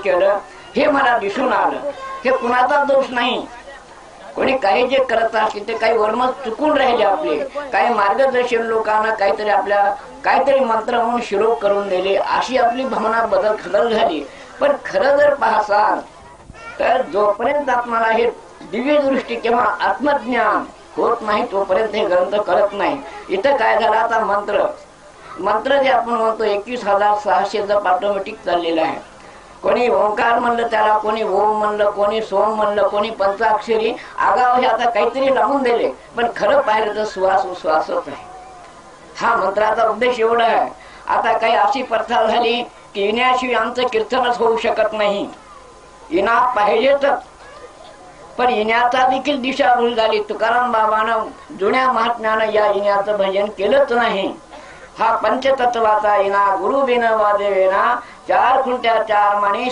केलं हे मला दिसून आलं. हे कुणाचा दोष नाही. कोणी काही जे करत असतील ते काही वर्म चुकून राहिले आपले, काही मार्गदर्शन लोकांना काहीतरी आपल्या काहीतरी मंत्र म्हणून शिरोप करून दिले, अशी आपली भावना बदल झाली. पण खरं जर पाहसाल तर जोपर्यंत आपल्याला हे दिव्य दृष्टी किंवा आत्मज्ञान होत नाही तोपर्यंत हे ग्रंथ करत नाही. इथं काय झालं, आता मंत्र जे आपण म्हणतो 21,600 जप ऑटोमॅटिक चाललेलं आहे. कोणी ओंकार म्हणलं त्याला, कोणी ओम म्हणलं, कोणी सोम म्हणलं, कोणी पंचाक्षरी आगाव हे आता काहीतरी लावून दिले. पण खरं पाहिलं तर श्वास उश्वासच आहे. हा मंत्राचा उद्देश एवढा आहे. आता काही अशी प्रथा झाली की येण्याशिवाय आमचं कीर्तनच होऊ शकत नाही. येणा पाहिजेतच, पण येण्याचा देखील दिशाभूल झाली. तुकाराम बाबानं जुन्या महात्म्यानं या येण्याचं भजन केलंच नाही. हा पंचतत्वाचा येणा गुरु बिन वादे वेणा, चार खुंट्या चार माणी